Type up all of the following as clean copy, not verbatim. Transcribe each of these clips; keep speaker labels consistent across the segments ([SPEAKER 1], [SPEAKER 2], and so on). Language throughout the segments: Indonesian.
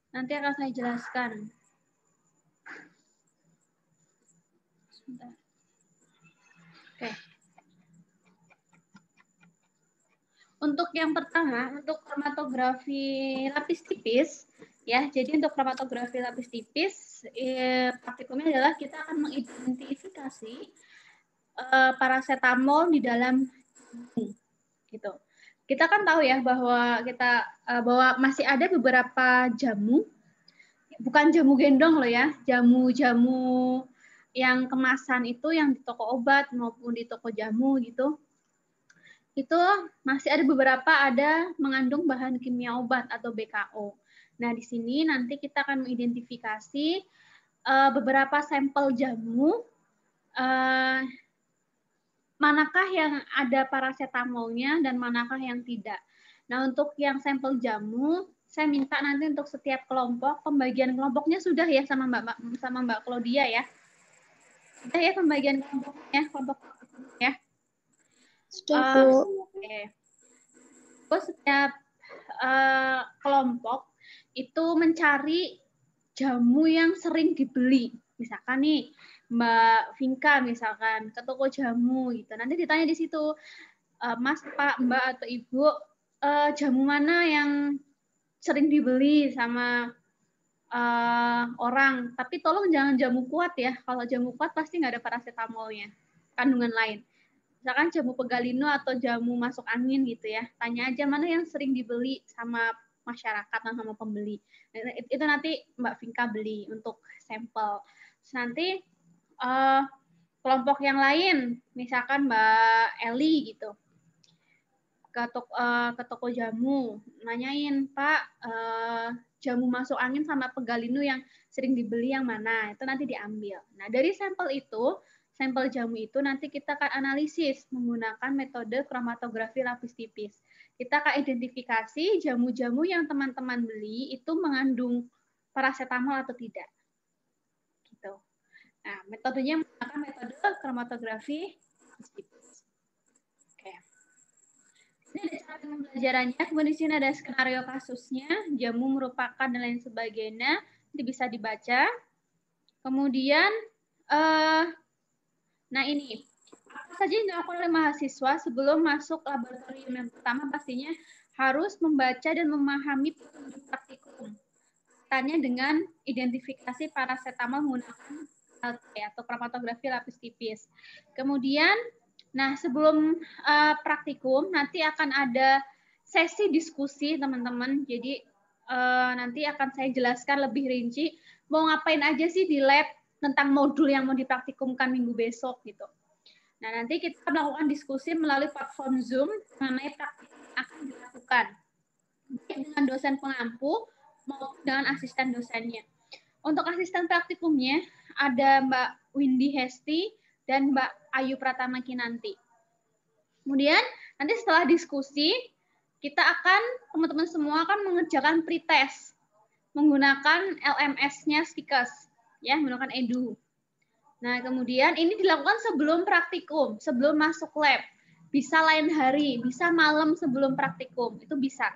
[SPEAKER 1] Nanti akan saya jelaskan. Sebentar. Oke. Untuk yang pertama, untuk kromatografi lapis tipis, ya. Jadi untuk kromatografi lapis tipis, praktikumnya adalah kita akan mengidentifikasi paracetamol di dalam jamu, gitu. Kita kan tahu ya bahwa bahwa masih ada beberapa jamu, bukan jamu gendong loh ya, jamu-jamu yang kemasan itu yang di toko obat maupun di toko jamu gitu. Itu masih ada beberapa mengandung bahan kimia obat atau BKO. Nah, di sini nanti kita akan mengidentifikasi beberapa sampel jamu, manakah yang ada paracetamolnya dan manakah yang tidak. Nah, untuk yang sampel jamu, saya minta nanti untuk setiap kelompok, pembagian kelompoknya sudah ya sama Mbak Claudia ya. Sudah ya pembagian kelompoknya, ya.
[SPEAKER 2] Sudah, Bu.
[SPEAKER 1] Oke. Terus setiap kelompok itu mencari jamu yang sering dibeli. Misalkan nih, Mbak Vinka misalkan ke toko jamu gitu. Nanti ditanya di situ, Mas, Pak, Mbak atau Ibu, jamu mana yang sering dibeli sama orang. Tapi tolong jangan jamu kuat ya. Kalau jamu kuat pasti nggak ada paracetamolnya, kandungan lain. Misalkan jamu pegalino atau jamu masuk angin gitu ya. Tanya aja mana yang sering dibeli sama masyarakat dan sama pembeli. Itu nanti Mbak Vinka beli untuk sampel. Terus nanti kelompok yang lain, misalkan Mbak Eli gitu, ke toko jamu, nanyain, Pak, jamu masuk angin sama pegalino yang sering dibeli yang mana? Itu nanti diambil. Nah, dari sampel jamu itu nanti kita akan analisis menggunakan metode kromatografi lapis tipis. Kita akan identifikasi jamu-jamu yang teman-teman beli itu mengandung paracetamol atau tidak. Gitu. Nah, metodenya menggunakan metode kromatografi lapis tipis. Oke. Ini ada cara pembelajarannya, kemudian di sini ada skenario kasusnya, jamu merupakan dan lain sebagainya, ini bisa dibaca. Kemudian, nah ini, apa saja yang dilakukan oleh mahasiswa sebelum masuk laboratorium? Yang pertama pastinya harus membaca dan memahami praktikum. Tanya dengan identifikasi paracetamol menggunakan atau kromatografi lapis tipis. Kemudian, nah sebelum praktikum nanti akan ada sesi diskusi teman-teman. Jadi nanti akan saya jelaskan lebih rinci mau ngapain aja sih di lab tentang modul yang mau dipraktikumkan minggu besok gitu. Nah, nanti kita melakukan diskusi melalui platform Zoom mengenai praktikum yang akan dilakukan dengan dosen pengampu maupun dengan asisten dosennya. Untuk asisten praktikumnya ada Mbak Windy Hesti dan Mbak Ayu Pratama Kinanti. Kemudian nanti setelah diskusi kita akan teman-teman semua akan mengerjakan pretest menggunakan LMS-nya Stikes ya, menggunakan Edu. Nah, kemudian ini dilakukan sebelum praktikum, sebelum masuk lab. Bisa lain hari, bisa malam sebelum praktikum, itu bisa.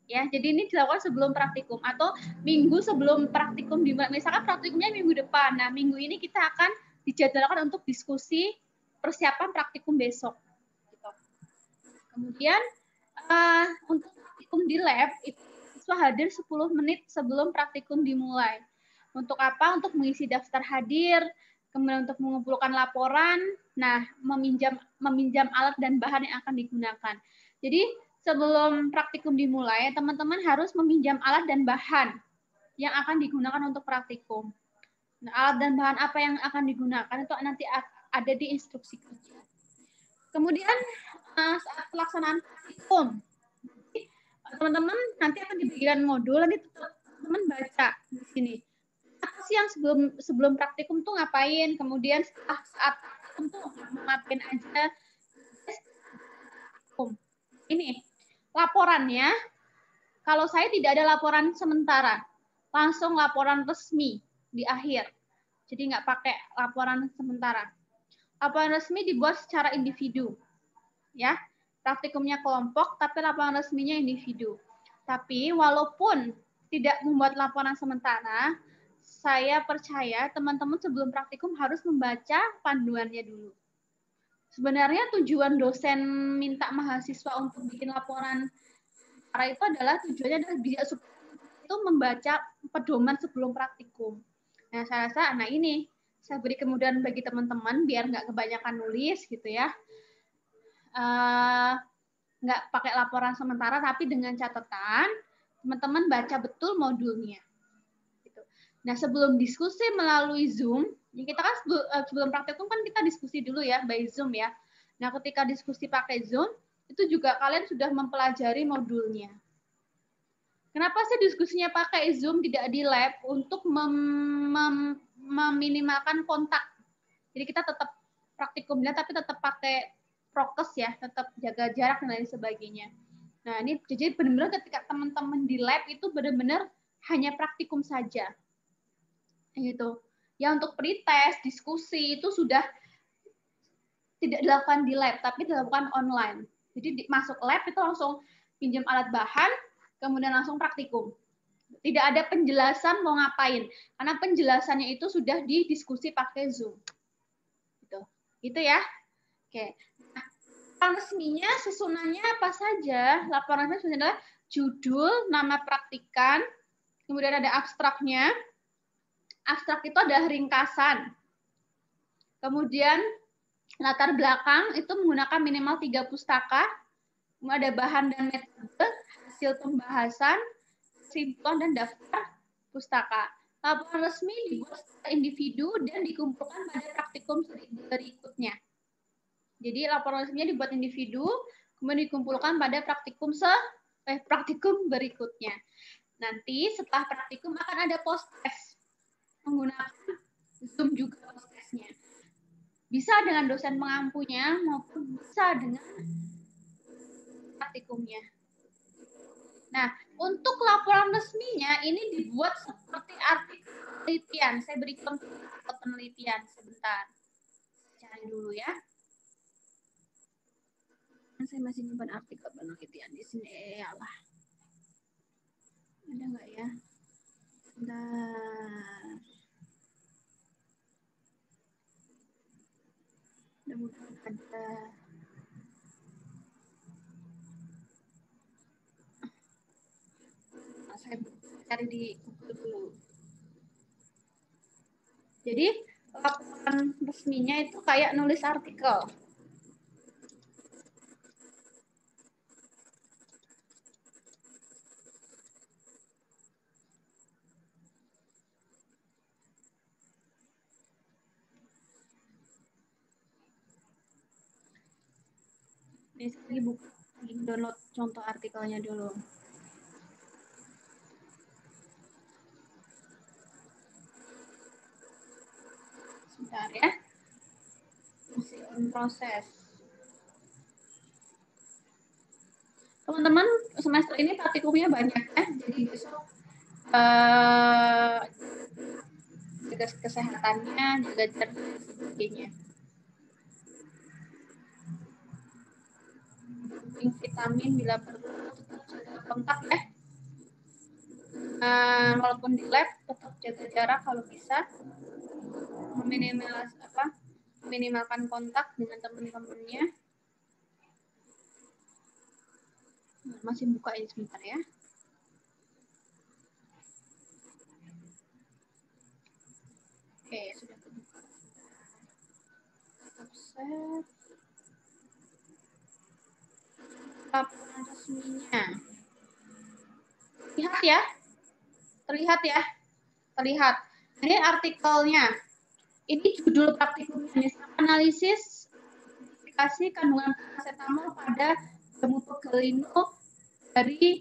[SPEAKER 1] Ya, jadi ini dilakukan sebelum praktikum atau minggu sebelum praktikum, misalkan praktikumnya minggu depan. Nah, minggu ini kita akan dijadwalkan untuk diskusi persiapan praktikum besok. Gitu. Kemudian untuk praktikum di lab itu siswa hadir 10 menit sebelum praktikum dimulai. Untuk apa? Untuk mengisi daftar hadir, kemudian untuk mengumpulkan laporan, nah meminjam alat dan bahan yang akan digunakan. Jadi sebelum praktikum dimulai, teman-teman harus meminjam alat dan bahan yang akan digunakan untuk praktikum. Nah, alat dan bahan apa yang akan digunakan itu nanti ada di instruksi kerja. Kemudian saat pelaksanaan praktikum, teman-teman nanti akan diberikan modul, nanti teman-teman baca di sini. Apa sih yang sebelum praktikum tuh ngapain? Kemudian saat praktikum tuh ngapain aja? Ini laporannya, kalau saya tidak ada laporan sementara, langsung laporan resmi di akhir. Jadi nggak pakai laporan sementara. Laporan resmi dibuat secara individu, ya. Praktikumnya kelompok, tapi laporan resminya individu. Tapi walaupun tidak membuat laporan sementara, saya percaya teman-teman sebelum praktikum harus membaca panduannya dulu. Sebenarnya tujuan dosen minta mahasiswa untuk bikin laporan sementara itu adalah tujuannya adalah biar itu membaca pedoman sebelum praktikum. Nah, saya rasa, nah ini saya beri kemudahan bagi teman-teman biar nggak kebanyakan nulis gitu ya. Nggak pakai laporan sementara, tapi dengan catatan teman-teman baca betul modulnya. Gitu. Nah, sebelum diskusi melalui Zoom, kita kan sebelum praktikum kan kita diskusi dulu ya, by Zoom ya. Nah, ketika diskusi pakai Zoom, itu juga kalian sudah mempelajari modulnya. Kenapa sih diskusinya pakai Zoom, tidak di lab, untuk meminimalkan kontak. Jadi kita tetap praktikumnya, tapi tetap pakai prokes ya, tetap jaga jarak dan lain sebagainya. Nah, ini jadi benar-benar ketika teman-teman di lab itu benar-benar hanya praktikum saja. Gitu. Ya untuk pretest, diskusi itu sudah tidak dilakukan di lab, tapi dilakukan online. Jadi masuk lab itu langsung pinjam alat bahan, kemudian langsung praktikum. Tidak ada penjelasan mau ngapain, karena penjelasannya itu sudah didiskusi pakai Zoom. Gitu ya. Oke. Nah, laporan resminya susunannya apa saja? Laporan resminya adalah judul, nama praktikan, kemudian ada abstraknya. Abstrak itu adalah ringkasan. Kemudian latar belakang itu menggunakan minimal 3 pustaka. Kemudian ada bahan dan metode, hasil pembahasan, kesimpulan, dan daftar pustaka. Laporan resmi dibuat secara individu dan dikumpulkan pada praktikum berikutnya. Jadi laporan resminya dibuat individu, kemudian dikumpulkan pada praktikum berikutnya. Nanti setelah praktikum akan ada post-test. Menggunakan Zoom juga post-testnya. Bisa dengan dosen pengampunya maupun bisa dengan praktikumnya. Nah, untuk laporan resminya ini dibuat seperti artikel penelitian. Saya beri contoh penelitian sebentar. Cari dulu ya. Saya masih nyimpan artikel penelitian di sini. Yalah. Ada nggak ya? Bentar. Mudah-mudahan ada. Nah, saya cari di Google dulu. Jadi laporan resminya itu kayak nulis artikel. Ini saya buka, download contoh artikelnya dulu. Sebentar ya. Masih in proses. Teman-teman, semester ini praktikumnya banyak ya. Jadi besok jaga kesehatannya, jaga jarak dan sebagainya. Vitamin bila perlu, tetap jaga kontak ya. Walaupun di lab tetap jaga jarak kalau bisa, meminimalkan kontak dengan teman-temannya. Masih buka ini sebentar ya. Oke, sudah terbuka. Set. Laporan resminya. Lihat ya. Terlihat ya. Terlihat. Ini artikelnya. Ini judul praktikumnya. Analisis aplikasi kandungan paracetamol pada jamu pegelino dari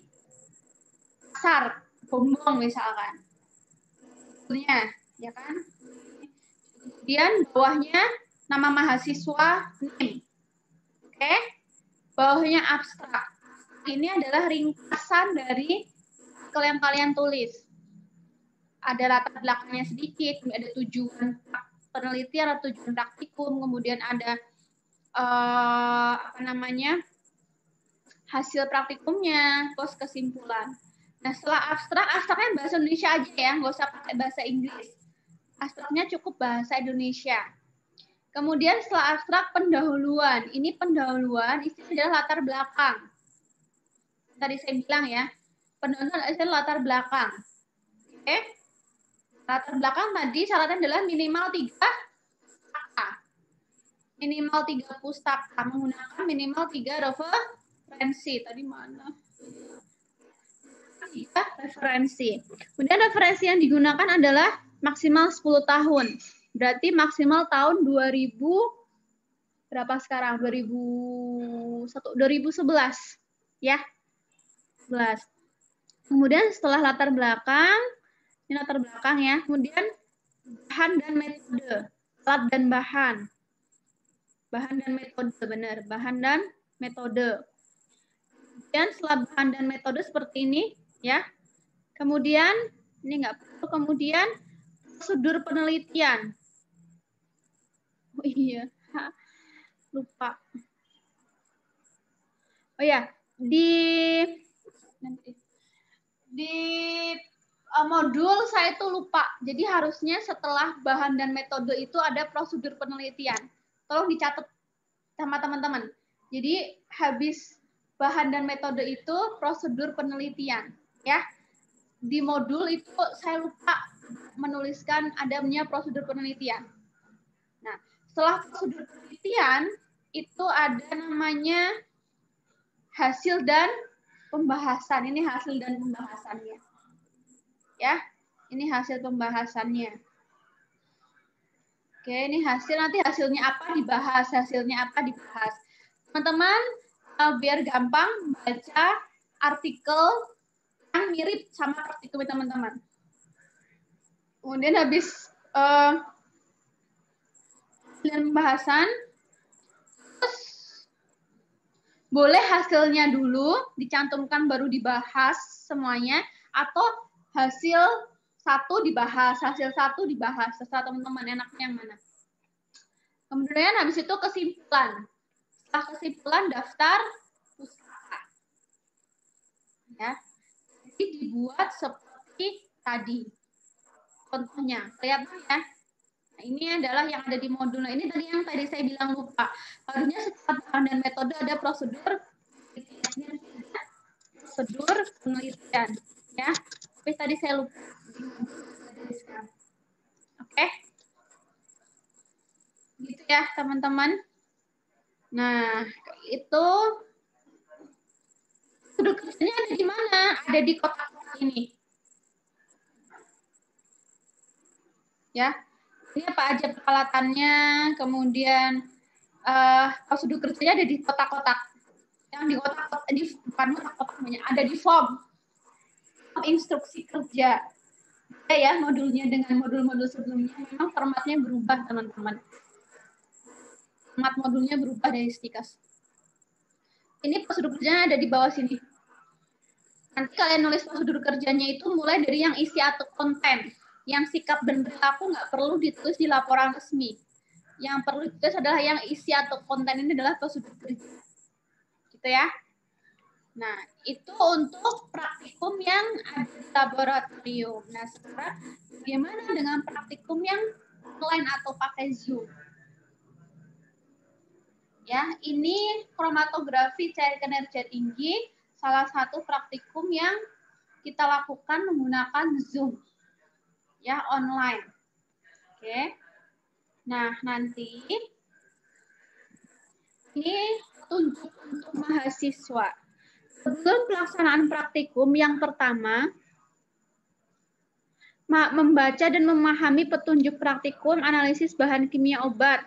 [SPEAKER 1] pasar bombong misalkan. Judulnya, ya kan? Kemudian bawahnya nama mahasiswa, NIM. Oke? Bawahnya abstrak. Ini adalah ringkasan dari artikel yang kalian tulis. Ada latar belakangnya sedikit, ada tujuan penelitian atau tujuan praktikum, kemudian ada hasil praktikumnya, terus kesimpulan. Nah, setelah abstrak, abstraknya bahasa Indonesia aja ya, nggak usah pakai bahasa Inggris. Abstraknya cukup bahasa Indonesia. Kemudian setelah abstrak, pendahuluan. Ini pendahuluan, istilah adalah latar belakang. Tadi saya bilang ya, pendahuluan istilah latar belakang. Oke? Latar belakang tadi syaratnya adalah minimal 3 pustaka. Minimal 3 pustaka, menggunakan minimal 3 referensi. Tadi mana? 3 referensi. Kemudian referensi yang digunakan adalah maksimal 10 tahun. Berarti maksimal tahun 2000 berapa sekarang? 2011 ya. 11. Kemudian setelah latar belakang, ini latar belakang ya. Kemudian bahan dan metode. Alat dan bahan. Bahan dan metode, benar. Bahan dan metode. Kemudian setelah bahan dan metode seperti ini ya. Kemudian ini enggak perlu, kemudian prosedur penelitian. Oh iya, lupa. Oh ya, di modul saya itu lupa. Jadi harusnya setelah bahan dan metode itu ada prosedur penelitian. Tolong dicatat sama teman-teman. Jadi habis bahan dan metode itu prosedur penelitian, ya. Di modul itu saya lupa menuliskan adanya prosedur penelitian. Nah, setelah prosedur penelitian itu ada namanya hasil dan pembahasan. Ini hasil dan pembahasannya. Ya, ini hasil pembahasannya. Oke, ini hasil, nanti hasilnya apa dibahas, hasilnya apa dibahas. Teman-teman, biar gampang baca artikel yang mirip sama praktikum teman-teman. Kemudian habis pembahasan, terus boleh hasilnya dulu dicantumkan baru dibahas semuanya, atau hasil satu dibahas, hasil satu dibahas, terserah teman-teman enaknya yang mana. Kemudian habis itu kesimpulan. Setelah kesimpulan daftar pustaka. Ya. Jadi dibuat seperti tadi. Contohnya, lihat ya. Nah, ini adalah yang ada di modul. Nah, ini tadi yang tadi saya bilang lupa. Harusnya setelah bahan dan metode ada prosedur penelitian, ya. Tapi tadi saya lupa. Oke. Gitu ya, teman-teman. Nah, itu sudut kerjanya ada di mana? Ada di kotak-kotak ini. Ya, ini apa aja peralatannya, kemudian prosedur kerjanya ada di kotak-kotak. Yang di kotak-kotak, bukan kotak-kotak namanya, ada di form instruksi kerja. Ya, modulnya dengan modul-modul sebelumnya memang formatnya berubah, teman-teman. Format modulnya berubah dari Stikas. Ini prosedur kerjanya ada di bawah sini. Nanti kalian nulis prosedur kerjanya itu mulai dari yang isi atau konten. Yang sikap dan perilaku nggak perlu ditulis di laporan resmi. Yang perlu ditulis adalah yang isi atau konten ini adalah prosedur kerja. Gitu ya. Nah, itu untuk praktikum yang ada di laboratorium. Nah, sekarang bagaimana dengan praktikum yang online atau pakai Zoom? Ya, ini kromatografi cair kinerja tinggi, salah satu praktikum yang kita lakukan menggunakan Zoom. Ya, online. Oke. Nah, nanti ini tunjuk untuk mahasiswa. Sebelum pelaksanaan praktikum yang pertama, membaca dan memahami petunjuk praktikum analisis bahan kimia obat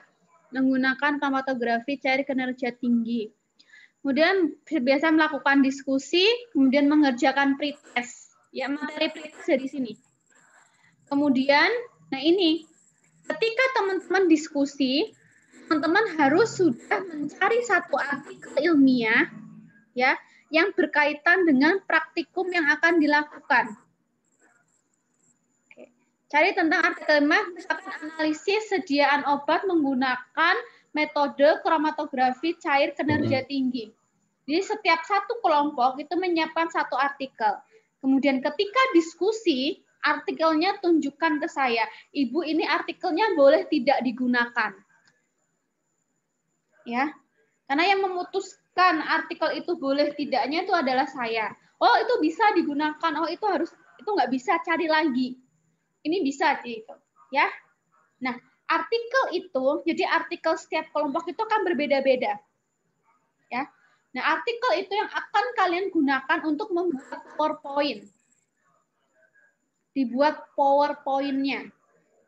[SPEAKER 1] menggunakan kromatografi cair kinerja tinggi. Kemudian biasa melakukan diskusi, kemudian mengerjakan pretest. Ya, materi pretest dari sini. Kemudian, nah ini, ketika teman-teman diskusi, teman-teman harus sudah mencari satu artikel ilmiah, ya, yang berkaitan dengan praktikum yang akan dilakukan. Oke. Cari tentang artikel ilmiah, misalkan analisis sediaan obat menggunakan metode kromatografi cair kinerja tinggi. Jadi setiap satu kelompok itu menyiapkan satu artikel. Kemudian ketika diskusi, artikelnya tunjukkan ke saya. Ibu, ini artikelnya boleh tidak digunakan. Ya. Karena yang memutuskan artikel itu boleh tidaknya itu adalah saya. Oh, itu bisa digunakan. Oh, itu nggak bisa, cari lagi. Ini bisa gitu, ya. Nah, artikel itu, jadi artikel setiap kelompok itu kan berbeda-beda. Ya. Nah, artikel itu yang akan kalian gunakan untuk membuat PowerPoint. Dibuat PowerPoint-nya.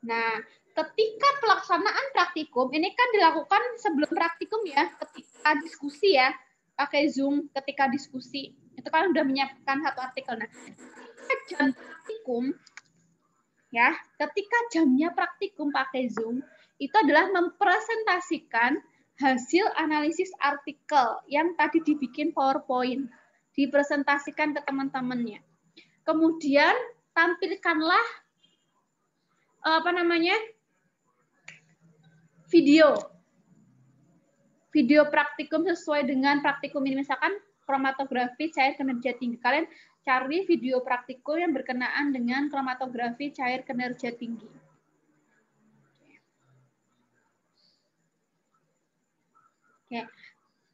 [SPEAKER 1] Nah, ketika pelaksanaan praktikum, ini kan dilakukan sebelum praktikum ya, ketika diskusi ya, pakai Zoom ketika diskusi. Itu kan udah menyiapkan satu artikel. Nah, ketika jam praktikum, ya, ketika jamnya praktikum pakai Zoom, itu adalah mempresentasikan hasil analisis artikel yang tadi dibikin PowerPoint. Dipresentasikan ke teman-temannya. Kemudian, tampilkanlah video praktikum sesuai dengan praktikum ini, misalkan kromatografi cair kinerja tinggi. Kalian cari video praktikum yang berkenaan dengan kromatografi cair kinerja tinggi. Oke.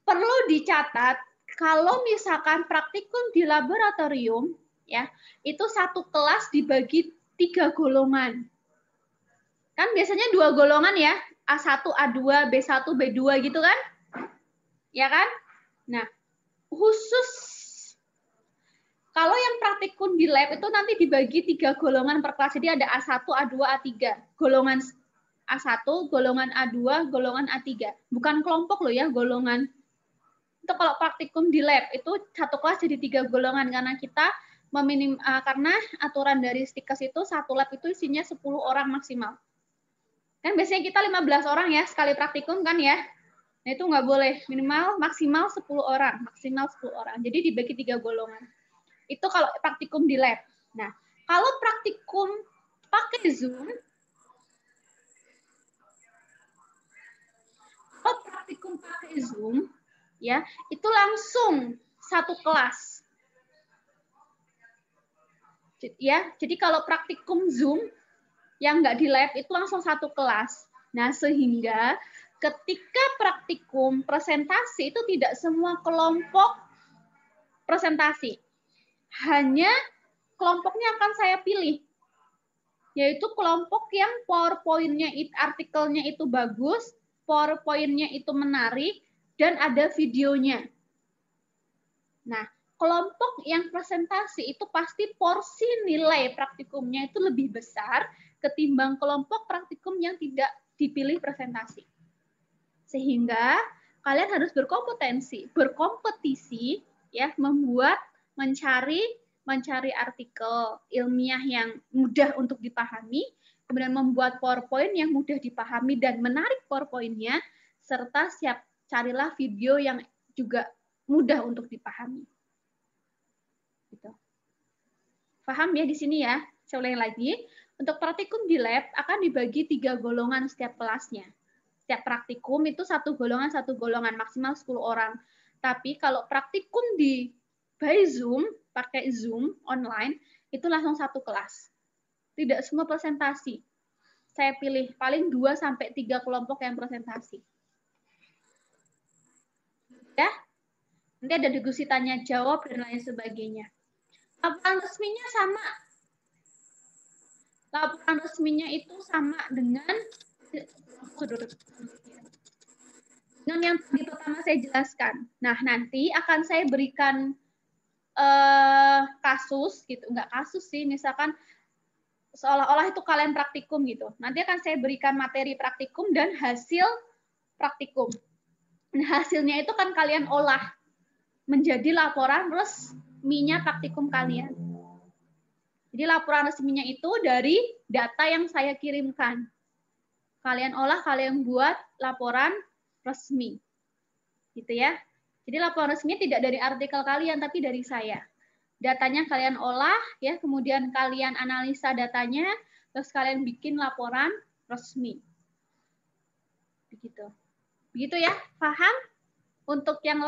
[SPEAKER 1] Perlu dicatat kalau misalkan praktikum di laboratorium ya, itu satu kelas dibagi 3 golongan. Kan biasanya 2 golongan ya, A1, A2, B1, B2 gitu kan? Ya kan? Nah, khusus kalau yang praktikum di lab itu nanti dibagi 3 golongan per kelas. Jadi ada A1, A2, A3. Golongan A1, golongan A2, golongan A3. Bukan kelompok loh ya, golongan. Itu kalau praktikum di lab itu satu kelas jadi 3 golongan karena kita karena aturan dari Stikes itu satu lab itu isinya 10 orang maksimal. Kan biasanya kita 15 orang ya sekali praktikum kan ya. Nah itu nggak boleh, minimal maksimal 10 orang, maksimal 10 orang. Jadi dibagi 3 golongan. Itu kalau praktikum di lab. Nah, kalau praktikum pakai Zoom, ya, itu langsung satu kelas. Ya, jadi kalau praktikum Zoom yang nggak di lab itu langsung satu kelas. Nah, sehingga ketika praktikum presentasi itu tidak semua kelompok presentasi. Hanya kelompoknya akan saya pilih. Yaitu kelompok yang PowerPoint-nya, artikelnya itu bagus, PowerPoint-nya itu menarik, dan ada videonya. Nah, kelompok yang presentasi itu pasti porsi nilai praktikumnya itu lebih besar ketimbang kelompok praktikum yang tidak dipilih presentasi. Sehingga kalian harus berkompetisi ya, mencari artikel ilmiah yang mudah untuk dipahami, kemudian membuat PowerPoint yang mudah dipahami dan menarik PowerPoint-nya, serta carilah video yang juga mudah untuk dipahami. Gitu. Paham ya di sini ya? Saya ulangi lagi. Untuk praktikum di lab akan dibagi 3 golongan setiap kelasnya. Setiap praktikum itu satu golongan maksimal 10 orang. Tapi kalau praktikum by Zoom, pakai Zoom online, itu langsung satu kelas. Tidak semua presentasi. Saya pilih paling 2-3 kelompok yang presentasi. Ya? Nanti ada diskusi tanya jawab dan lain sebagainya. Laporan resminya sama. Laporan resminya itu sama dengan yang tadi pertama saya jelaskan. Nah, nanti akan saya berikan kasus gitu, enggak kasus sih, misalkan seolah-olah itu kalian praktikum gitu. Nanti akan saya berikan materi praktikum dan hasil praktikum. Nah, hasilnya itu kan kalian olah menjadi laporan resminya praktikum kalian. Jadi laporan resminya itu dari data yang saya kirimkan. Kalian olah, kalian buat laporan resmi. Gitu ya. Jadi laporan resminya tidak dari artikel kalian, tapi dari saya. Datanya kalian olah, ya, kemudian kalian analisa datanya, terus kalian bikin laporan resmi. Begitu. Begitu ya, paham? Untuk yang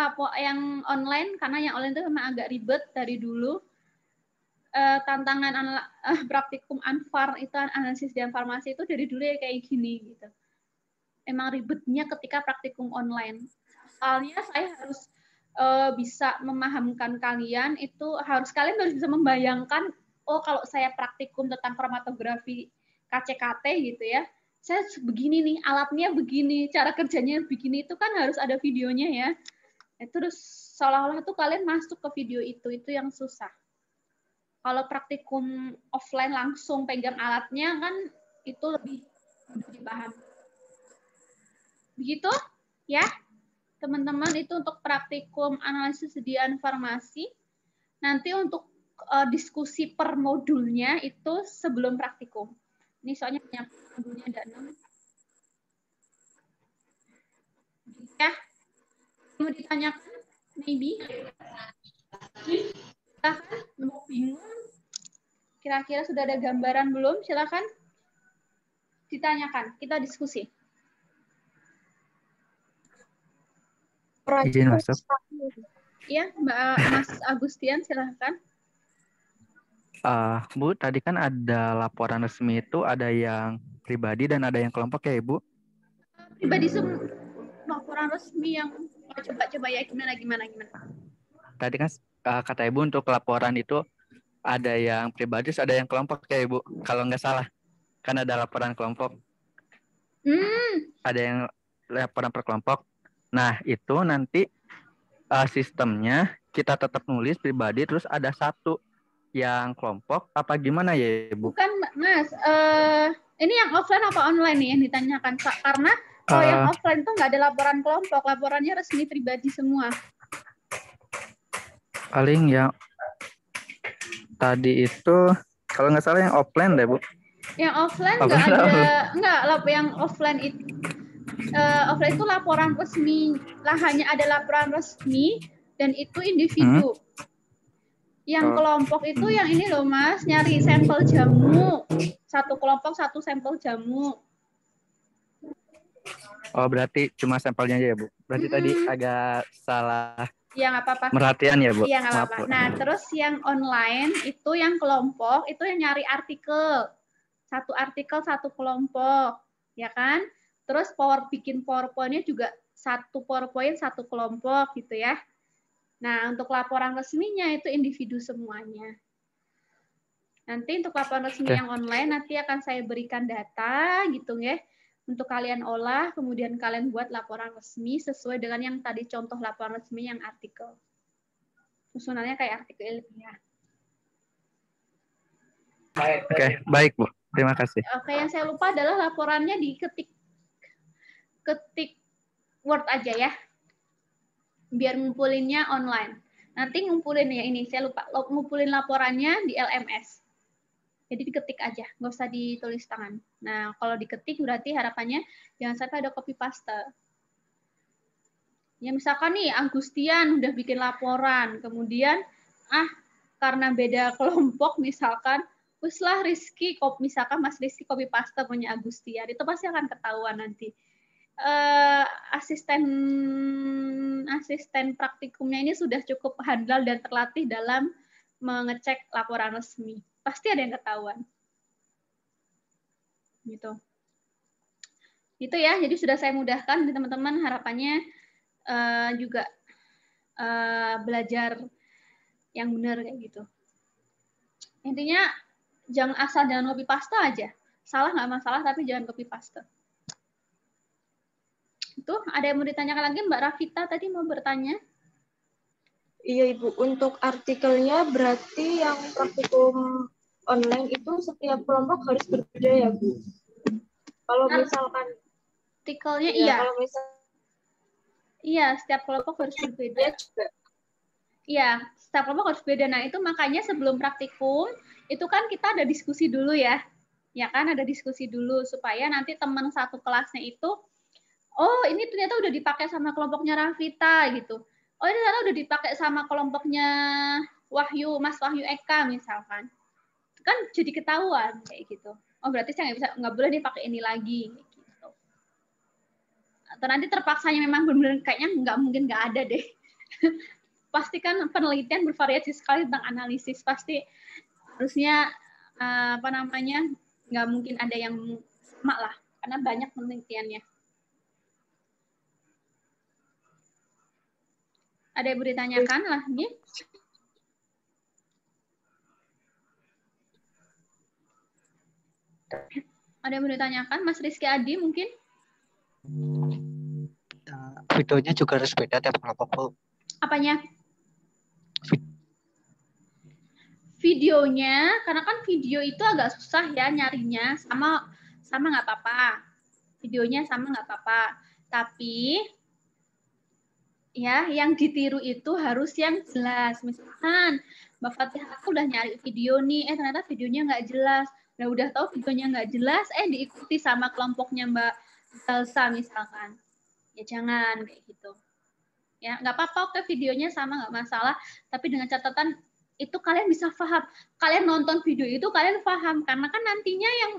[SPEAKER 1] online, karena yang online itu memang agak ribet dari dulu. tantangan praktikum Anfar itu analisis dan farmasi itu dari dulu ya kayak gini gitu. Emang ribetnya ketika praktikum online. Soalnya saya harus bisa memahamkan kalian itu kalian harus bisa membayangkan oh kalau saya praktikum tentang kromatografi KCKT gitu ya. Saya begini nih, alatnya begini, cara kerjanya begini itu kan harus ada videonya ya. Terus seolah-olah tuh kalian masuk ke video itu yang susah. Kalau praktikum offline langsung pegang alatnya kan itu lebih mudah dipahami. Begitu ya, teman-teman, itu untuk praktikum analisis sediaan farmasi. Nanti untuk diskusi per modulnya itu sebelum praktikum. Ini soalnya banyak modulnya ada 6. Ya, mau ditanyakan, maybe? Silakan, mau bingung? Kira-kira sudah ada gambaran belum? Silakan ditanyakan, kita diskusi.
[SPEAKER 3] Izin masuk.
[SPEAKER 1] Iya, Mas Agustian, silakan.
[SPEAKER 3] Bu, tadi kan ada laporan resmi itu ada yang pribadi dan ada yang kelompok ya, Ibu?
[SPEAKER 1] Pribadi semua laporan resmi yang coba ya gimana.
[SPEAKER 3] Tadi kan kata Ibu untuk laporan itu ada yang pribadi, ada yang kelompok ya, Ibu. Kalau nggak salah, kan ada laporan kelompok. Ada yang laporan per kelompok. Nah, itu nanti sistemnya kita tetap nulis pribadi, terus ada satu yang kelompok, apa gimana ya, Ibu?
[SPEAKER 1] Bukan, Mas. Ini yang offline apa online nih yang ditanyakan, Pak? Karena kalau yang offline itu nggak ada laporan kelompok, laporannya resmi pribadi semua.
[SPEAKER 3] Paling yang tadi itu, kalau nggak salah yang offline deh, Bu.
[SPEAKER 1] Yang offline yang offline itu offline itu laporan resmi lah, hanya ada laporan resmi dan itu individu. Yang kelompok itu yang ini loh Mas, nyari sampel jamu, satu kelompok satu sampel jamu.
[SPEAKER 3] Oh, berarti cuma sampelnya aja ya, Bu? Berarti tadi agak salah.
[SPEAKER 1] Ya nggak apa-apa.
[SPEAKER 3] Merhatian ya, Bu?
[SPEAKER 1] Iya nggak apa-apa. Nah terus yang online itu yang kelompok itu yang nyari artikel, satu artikel satu kelompok, ya kan? Terus bikin PowerPoint-nya juga satu PowerPoint satu kelompok gitu ya. Nah untuk laporan resminya itu individu semuanya. Nanti untuk laporan resmi yang online nanti akan saya berikan data gitu ya. Untuk kalian olah, kemudian kalian buat laporan resmi sesuai dengan yang tadi contoh laporan resmi yang artikel. Susunannya kayak artikel ilmiah.
[SPEAKER 3] Oke, baik Bu. Terima kasih.
[SPEAKER 1] Oke, yang saya lupa adalah laporannya diketik Word aja ya. Biar ngumpulinnya online. Nanti ngumpulin ya ini, saya lupa. Ngumpulin laporannya di LMS. Jadi diketik aja, nggak usah ditulis tangan. Nah, kalau diketik berarti harapannya jangan sampai ada copy paste. Ya misalkan nih Agustian udah bikin laporan, kemudian karena beda kelompok misalkan, uslah Rizky, misalkan Mas Rizky copy paste punya Agustian, itu pasti akan ketahuan nanti. Asisten praktikumnya ini sudah cukup handal dan terlatih dalam mengecek laporan resmi. Pasti ada yang ketahuan. Gitu. Itu ya, jadi sudah saya mudahkan teman-teman, harapannya juga belajar yang benar kayak gitu. Intinya jangan copy paste aja. Salah nggak masalah, tapi jangan copy paste. Itu ada yang mau ditanyakan lagi, Mbak Rafita tadi mau bertanya?
[SPEAKER 2] Iya Ibu, untuk artikelnya berarti yang praktikum online itu setiap kelompok harus berbeda ya Bu? Kalau misalkan
[SPEAKER 1] artikelnya iya.
[SPEAKER 2] Kalau
[SPEAKER 1] iya, setiap kelompok harus berbeda juga. Iya, setiap kelompok harus beda. Nah, itu makanya sebelum praktikum itu kan kita ada diskusi dulu ya. Ya kan, ada diskusi dulu supaya nanti teman satu kelasnya itu ini ternyata udah dipakai sama kelompoknya Rafita gitu. Oh, ini ternyata udah dipakai sama kelompoknya Mas Wahyu Eka misalkan. Kan jadi ketahuan kayak gitu. Oh, berarti saya nggak boleh dipakai ini lagi gitu. Atau nanti terpaksanya memang benar-benar kayaknya nggak mungkin nggak ada deh. Pasti kan penelitian bervariasi sekali tentang analisis. Pasti harusnya apa namanya, nggak mungkin ada yang sama lah, karena banyak penelitiannya. Ada yang ditanyakan lagi? Ada yang mau ditanyakan, Mas Rizky Adi mungkin?
[SPEAKER 4] Videonya juga harus beda tiap kelompok, Bu.
[SPEAKER 1] Apanya? Videonya, karena kan video itu agak susah ya nyarinya, sama nggak apa-apa. Videonya sama nggak apa-apa. Tapi ya yang ditiru itu harus yang jelas. Misalkan Mbak Fatihah aku udah nyari video nih, ternyata videonya nggak jelas. Udah tahu videonya nggak jelas, diikuti sama kelompoknya Mbak Elsa misalkan. Ya jangan kayak gitu. Ya nggak apa-apa, oke videonya sama nggak masalah, tapi dengan catatan itu kalian bisa paham. Kalian nonton video itu kalian paham, karena kan nantinya yang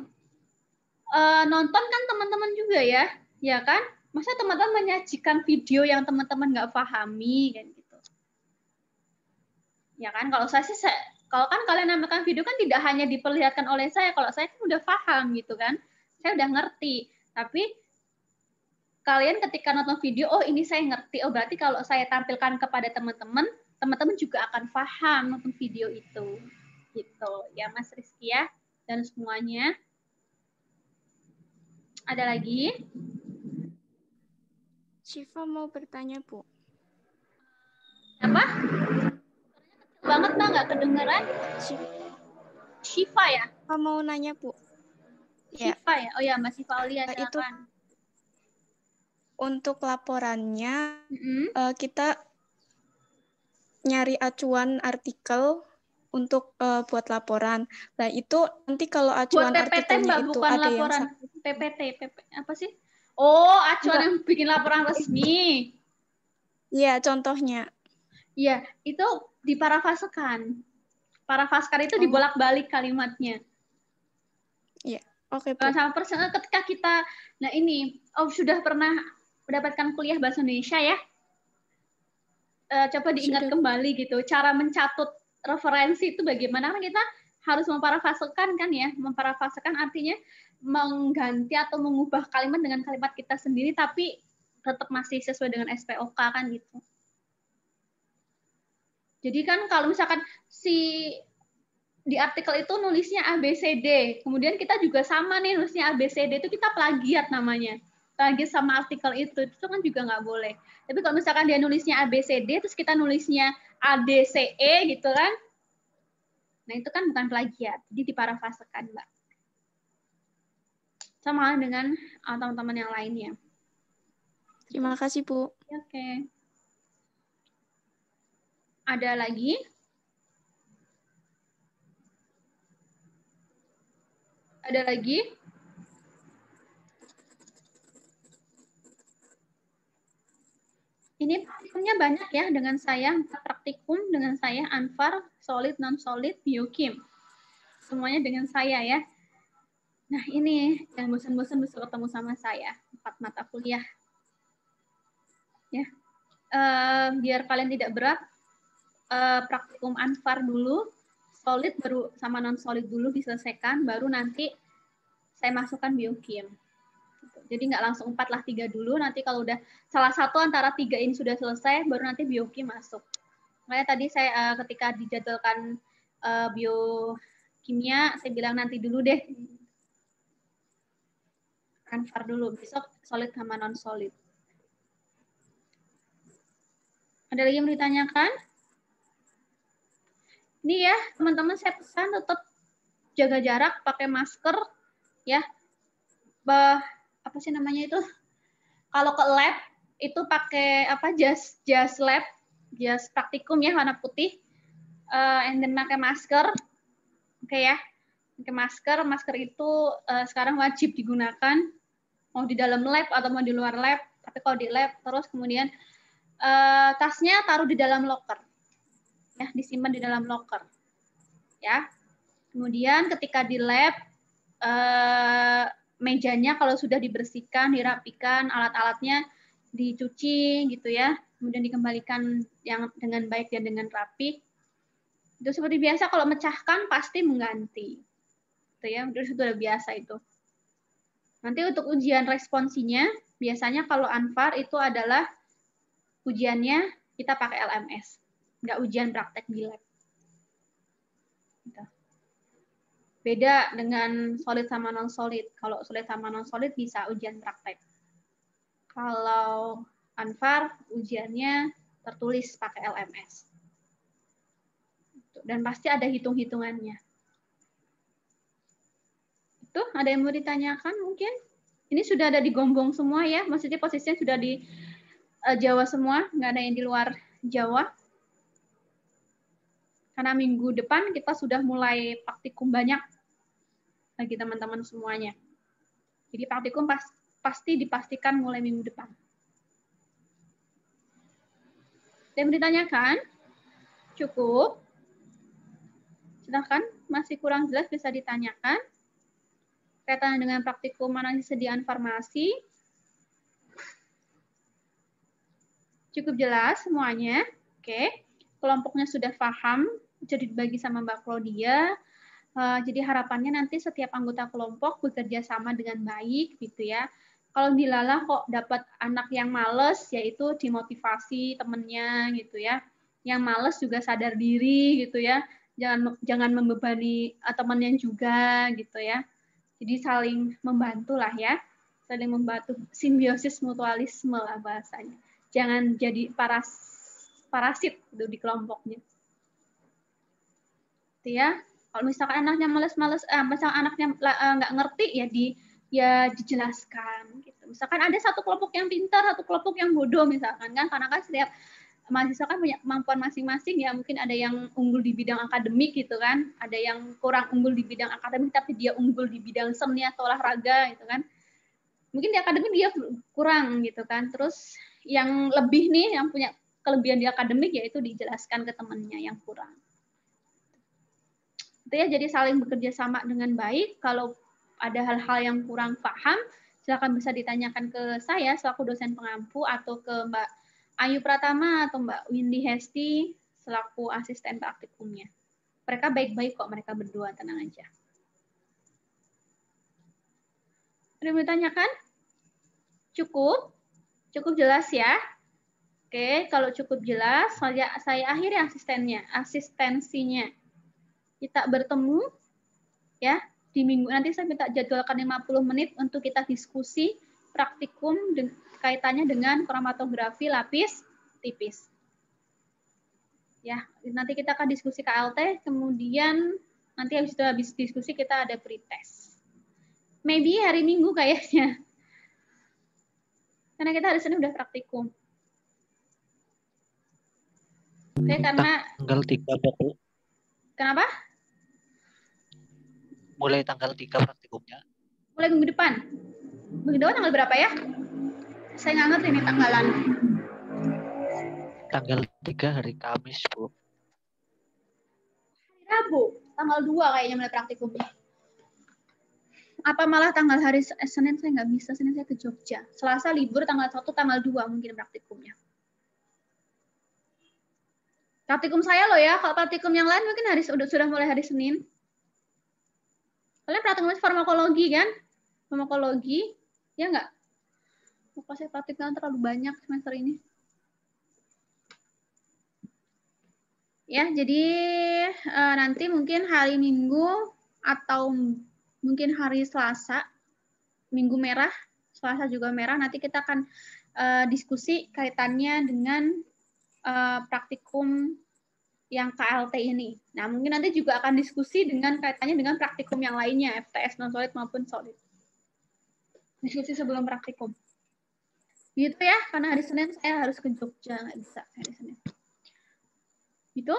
[SPEAKER 1] nonton kan teman-teman juga ya kan? Masa teman-teman menyajikan video yang teman-teman nggak pahami kan gitu. Ya kan, kalau saya sih, kalau kan kalian namakan video kan tidak hanya diperlihatkan oleh saya, kalau saya kan udah paham gitu kan, saya udah ngerti. Tapi kalian ketika nonton video, oh ini saya ngerti, oh berarti kalau saya tampilkan kepada teman-teman, teman-teman juga akan paham nonton video itu. Gitu ya Mas Rizky ya, dan semuanya. Ada lagi?
[SPEAKER 5] Syifa mau bertanya, Bu.
[SPEAKER 1] Apa? Banget tuh nggak kedengeran? Syifa ya?
[SPEAKER 5] Syifa mau nanya, Bu.
[SPEAKER 1] Syifa ya? Oh ya, Mas Syifa Aulia, silakan.
[SPEAKER 5] Itu untuk laporannya, kita nyari acuan artikel untuk buat laporan. Nah, itu nanti kalau acuan
[SPEAKER 1] buat PPT,
[SPEAKER 5] artikelnya
[SPEAKER 1] Mbak,
[SPEAKER 5] itu
[SPEAKER 1] bukan
[SPEAKER 5] ada
[SPEAKER 1] laporan.
[SPEAKER 5] yang
[SPEAKER 1] PPT, apa sih? Oh, acuan yang bikin laporan resmi.
[SPEAKER 5] Iya, contohnya.
[SPEAKER 1] Iya, itu diparafrasekan. Parafrasekan itu dibolak-balik kalimatnya.
[SPEAKER 5] Iya, oke, Bu.
[SPEAKER 1] Sama persen ketika kita, nah ini, sudah pernah mendapatkan kuliah bahasa Indonesia ya? Coba diingat kembali gitu, cara mencatut referensi itu bagaimana, kan kita harus memparafrasekan kan ya, memparafrasekan artinya mengganti atau mengubah kalimat dengan kalimat kita sendiri, tapi tetap masih sesuai dengan SPOK kan gitu. Jadi kan kalau misalkan di artikel itu nulisnya ABCD, kemudian kita juga sama nih nulisnya ABCD, itu kita plagiat namanya. Plagiat sama artikel itu kan juga nggak boleh. Tapi kalau misalkan dia nulisnya ABCD, terus kita nulisnya ADCE gitu kan, nah itu kan bukan plagiat, jadi diparafrasekan, Mbak. Sama dengan teman-teman yang lainnya.
[SPEAKER 5] Terima kasih, Bu.
[SPEAKER 1] Oke. Ada lagi? Ada lagi? Ini praktikumnya banyak ya, dengan saya praktikum, dengan saya Anfar, solid, non-solid, biokim. Semuanya dengan saya ya. Nah ini, yang bosan-bosan bisa ketemu sama saya, 4 mata kuliah. Ya, biar kalian tidak berat, praktikum Anfar dulu, solid baru sama non-solid dulu diselesaikan, baru nanti saya masukkan biokim. Jadi nggak langsung 4 lah, 3 dulu. Nanti kalau udah salah satu antara 3 ini sudah selesai, baru nanti biokim masuk. Makanya tadi saya ketika dijadwalkan biokimia, saya bilang nanti dulu deh. Anfar dulu, besok solid sama non-solid. Ada lagi yang ditanyakan? Ini ya, teman-teman saya pesan tetap jaga jarak, pakai masker, ya. Apa sih namanya itu? Kalau ke lab itu pakai jas lab, jas praktikum ya, warna putih, and then pakai masker, oke ya, pakai masker itu sekarang wajib digunakan, mau di dalam lab atau mau di luar lab, tapi kalau di lab terus kemudian tasnya taruh di dalam locker, ya, disimpan di dalam locker, ya. Kemudian ketika di lab mejanya kalau sudah dibersihkan, dirapikan, alat-alatnya dicuci gitu ya, kemudian dikembalikan yang dengan baik dan dengan rapi. Itu seperti biasa kalau mecahkan pasti mengganti. Itu ya, itu sudah biasa itu. Nanti untuk ujian responsinya, biasanya kalau Anfar itu adalah ujiannya kita pakai LMS. Nggak ujian praktek di lab. Gitu. Beda dengan solid sama non-solid. Kalau solid sama non-solid bisa ujian praktek. Kalau Anfar, ujiannya tertulis pakai LMS. Dan pasti ada hitung-hitungannya. Itu ada yang mau ditanyakan mungkin? Ini sudah ada di Gombong semua ya, maksudnya posisinya sudah di Jawa semua, nggak ada yang di luar Jawa. Karena minggu depan kita sudah mulai praktikum banyak bagi teman-teman semuanya. Jadi praktikum pasti dipastikan mulai minggu depan. Ada yang ditanyakan? Cukup? Silahkan, masih kurang jelas bisa ditanyakan. Kaitan dengan praktikum analisis sediaan farmasi. Cukup jelas semuanya. Oke, kelompoknya sudah paham, jadi dibagi sama Mbak Claudia. Jadi harapannya nanti setiap anggota kelompok bekerja sama dengan baik, gitu ya. Kalau dilalah kok dapat anak yang males, yaitu dimotivasi temennya, gitu ya. Yang males juga sadar diri, gitu ya. Jangan membebani temannya juga, gitu ya. Jadi saling membantu lah ya, saling membantu, simbiosis mutualisme lah bahasanya. Jangan jadi parasit gitu di kelompoknya. Itu ya. Kalau misalkan anaknya males-males, misalkan anaknya nggak ngerti ya dijelaskan. Gitu. Misalkan ada satu kelompok yang pintar, satu kelompok yang bodoh misalkan kan, karena kan setiap mahasiswa kan punya kemampuan masing-masing ya, mungkin ada yang unggul di bidang akademik gitu kan, ada yang kurang unggul di bidang akademik tapi dia unggul di bidang seni atau olahraga gitu kan. Mungkin di akademik dia kurang gitu kan, terus yang lebih nih, yang punya kelebihan di akademik yaitu dijelaskan ke temannya yang kurang. Itu ya, jadi saling bekerja sama dengan baik. Kalau ada hal-hal yang kurang paham, silakan bisa ditanyakan ke saya selaku dosen pengampu atau ke Mbak Ayu Pratama atau Mbak Windy Hesti selaku asisten praktikumnya. Mereka baik-baik kok, mereka berdua, tenang aja. Ada yang ditanyakan? Cukup? Cukup jelas ya? Oke, kalau cukup jelas, saya akhiri asistensinya. Kita bertemu ya di minggu nanti. Saya minta jadwalkan 50 menit untuk kita diskusi praktikum kaitannya dengan kromatografi lapis tipis. Ya, nanti kita akan diskusi KLT, kemudian nanti habis diskusi kita ada pretest. Maybe hari Minggu kayaknya. Karena kita hari Senin udah praktikum. Oke, karena
[SPEAKER 4] tanggal 3 Bu.
[SPEAKER 1] Kenapa?
[SPEAKER 4] Mulai tanggal 3 praktikumnya.
[SPEAKER 1] Mulai minggu depan. Minggu depan tanggal berapa ya? Saya nggak ngerti nih tanggalan.
[SPEAKER 4] Tanggal 3 hari Kamis, Bu.
[SPEAKER 1] Hari Rabu, tanggal 2 kayaknya mulai praktikumnya. Apa malah tanggal hari Senin saya nggak bisa, Senin saya ke Jogja. Selasa libur, tanggal 1, tanggal 2 mungkin praktikumnya. Praktikum saya loh ya, kalau praktikum yang lain mungkin sudah mulai hari Senin. Kalian praktikum farmakologi kan? Farmakologi, ya nggak? Kok saya praktikum terlalu banyak semester ini. Ya, jadi nanti mungkin hari Minggu atau mungkin hari Selasa, Minggu merah, Selasa juga merah, nanti kita akan diskusi kaitannya dengan praktikum yang KLT ini. Nah, mungkin nanti juga akan diskusi dengan kaitannya dengan praktikum yang lainnya, FTS non-solid maupun solid. Diskusi sebelum praktikum. Gitu ya, karena hari Senin saya harus ke Jogja, nggak bisa hari Senin. Gitu?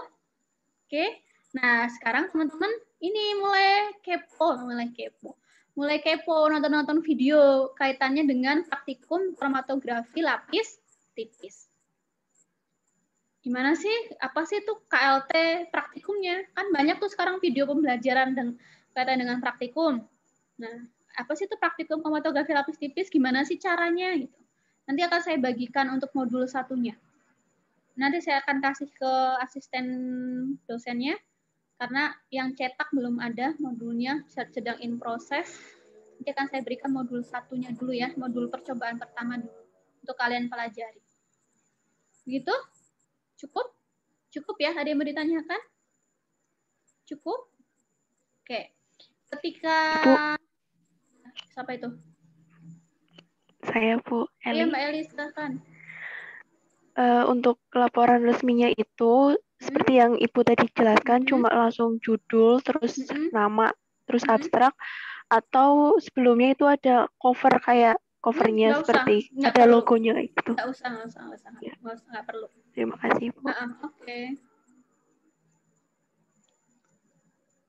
[SPEAKER 1] Oke. Nah, sekarang teman-teman ini mulai kepo nonton video kaitannya dengan praktikum kromatografi lapis tipis. Gimana sih? Apa sih itu KLT praktikumnya? Kan banyak tuh sekarang video pembelajaran dan kaitan dengan praktikum. Nah, apa sih itu praktikum kromatografi lapis tipis? Gimana sih caranya gitu? Nanti akan saya bagikan untuk modul 1-nya. Nanti saya akan kasih ke asisten dosennya, karena yang cetak belum ada modulnya, sedang in proses. Nanti akan saya berikan modul satunya dulu ya, modul percobaan pertama dulu, untuk kalian pelajari. Begitu? Cukup? Cukup ya? Ada yang mau ditanyakan? Cukup? Oke. Ketika...
[SPEAKER 6] Ibu.
[SPEAKER 1] Siapa itu?
[SPEAKER 6] Saya, Bu. Eli.
[SPEAKER 1] Iya, Mbak Eli, silakan.
[SPEAKER 6] Untuk laporan resminya itu, seperti yang Ibu tadi jelaskan, cuma langsung judul, terus nama, terus abstrak, atau sebelumnya itu ada cover kayak covernya seperti ada perlu. Logonya gitu.
[SPEAKER 1] Nggak usah.
[SPEAKER 6] Ya.
[SPEAKER 1] Nggak perlu.
[SPEAKER 6] Terima kasih, Bu.
[SPEAKER 1] Oke.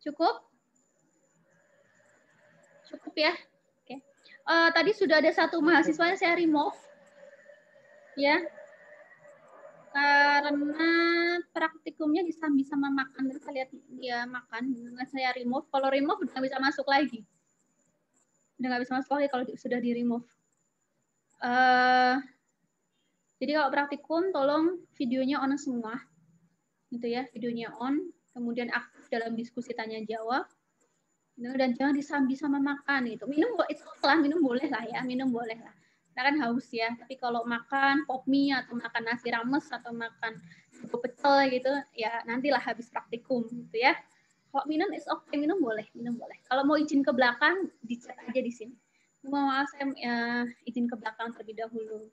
[SPEAKER 1] Cukup? Cukup ya? Oke. Tadi sudah ada satu mahasiswanya saya remove. Ya. Karena praktikumnya disambi sama makan. Kita lihat dia makan. Dengan saya remove. Kalau remove udah nggak bisa masuk lagi. Udah nggak bisa masuk lagi kalau sudah di remove. Jadi kalau praktikum tolong videonya on semua. Gitu ya, videonya on. Kemudian aktif dalam diskusi tanya jawab. Dan jangan disambi sama makan gitu. Minum minum boleh lah ya, minum boleh lah. Kita kan haus ya, tapi kalau makan pop mie atau makan nasi rames atau makan pecel gitu, ya nantilah habis praktikum gitu ya. Kalau minum minum boleh. Kalau mau izin ke belakang, dicek aja di sini. Maaf, saya izin ke belakang terlebih dahulu.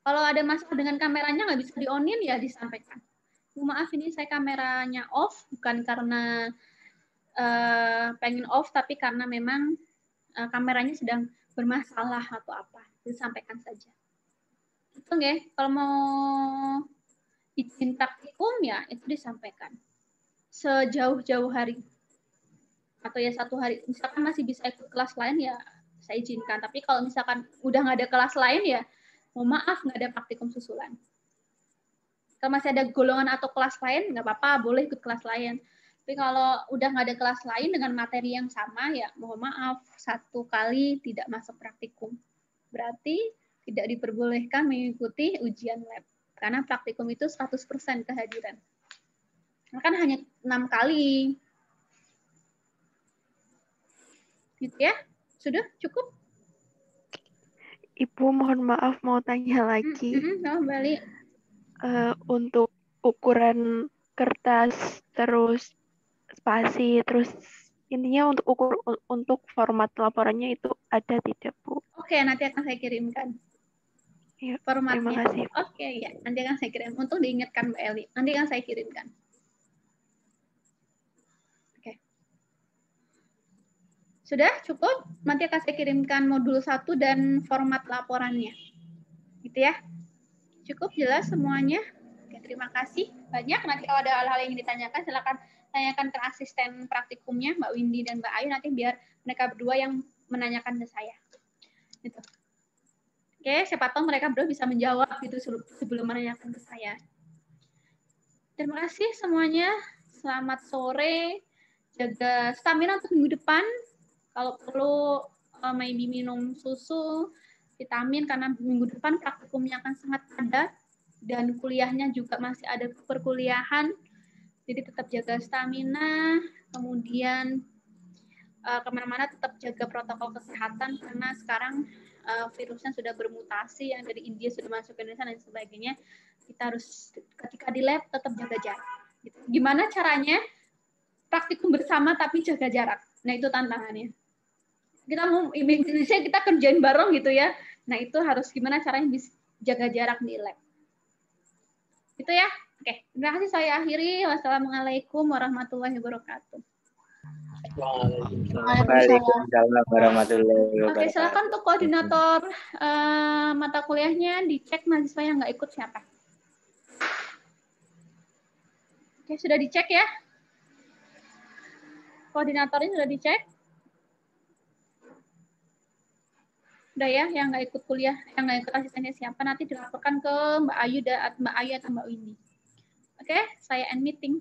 [SPEAKER 1] Kalau ada masalah dengan kameranya nggak bisa di-on-in ya disampaikan. Maaf ini saya kameranya off, bukan karena pengen off, tapi karena memang kameranya sedang bermasalah atau apa, disampaikan saja. Itu nggak? Kalau mau izin praktikum ya itu disampaikan sejauh-jauh hari atau ya 1 hari. Misalkan masih bisa ikut kelas lain ya saya izinkan. Tapi kalau misalkan udah nggak ada kelas lain ya mohon maaf nggak ada praktikum susulan. Kalau masih ada golongan atau kelas lain nggak apa-apa, boleh ikut kelas lain. Tapi kalau udah nggak ada kelas lain dengan materi yang sama, ya mohon maaf, 1 kali tidak masuk praktikum. Berarti tidak diperbolehkan mengikuti ujian lab. Karena praktikum itu 100% kehadiran. Nah, kan hanya 6 kali. Gitu ya? Sudah? Cukup?
[SPEAKER 6] Ibu mohon maaf mau tanya lagi.
[SPEAKER 1] Balik.
[SPEAKER 6] Untuk ukuran kertas, terus spasi, terus intinya untuk format laporannya itu ada tidak, Bu?
[SPEAKER 1] Oke, nanti akan saya kirimkan.
[SPEAKER 6] Ya,
[SPEAKER 1] Formatnya.
[SPEAKER 6] Terima kasih.
[SPEAKER 1] Oke, ya. Nanti akan saya kirim. Untuk diingatkan Mbak Eli. Nanti akan saya kirimkan. Oke. Sudah? Cukup? Nanti akan saya kirimkan modul 1 dan format laporannya. Gitu ya? Cukup? Jelas semuanya? Oke, terima kasih banyak. Nanti kalau ada hal-hal yang ditanyakan, silakan tanyakan ke asisten praktikumnya, Mbak Windy dan Mbak Ayu, nanti biar mereka berdua yang menanyakan ke saya. Gitu. Oke, siapa tahu mereka berdua bisa menjawab gitu sebelum menanyakan ke saya. Terima kasih semuanya. Selamat sore. Jaga stamina untuk minggu depan. Kalau perlu maybe minum susu, vitamin, karena minggu depan praktikumnya akan sangat padat dan kuliahnya juga masih ada perkuliahan. Jadi tetap jaga stamina, kemudian kemana-mana tetap jaga protokol kesehatan karena sekarang virusnya sudah bermutasi, yang dari India sudah masuk ke Indonesia dan sebagainya. Kita harus ketika di lab tetap jaga jarak. Gitu. Gimana caranya praktikum bersama tapi jaga jarak? Nah itu tantangannya. Kita mau Indonesia kita kerjain bareng gitu ya. Nah itu harus gimana caranya bisa jaga jarak di lab. Itu ya. Oke, terima kasih saya akhiri. Wassalamualaikum warahmatullahi wabarakatuh.
[SPEAKER 7] Waalaikumsalam warahmatullahi wabarakatuh.
[SPEAKER 1] Oke, silakan untuk koordinator mata kuliahnya dicek mahasiswa yang nggak ikut siapa. Oke, sudah dicek ya? Koordinatornya sudah dicek? Udah ya, yang nggak ikut kuliah, yang nggak ikut asistennya siapa, nanti dilaporkan ke Mbak Ayu atau Mbak Windy. Oke, saya end meeting.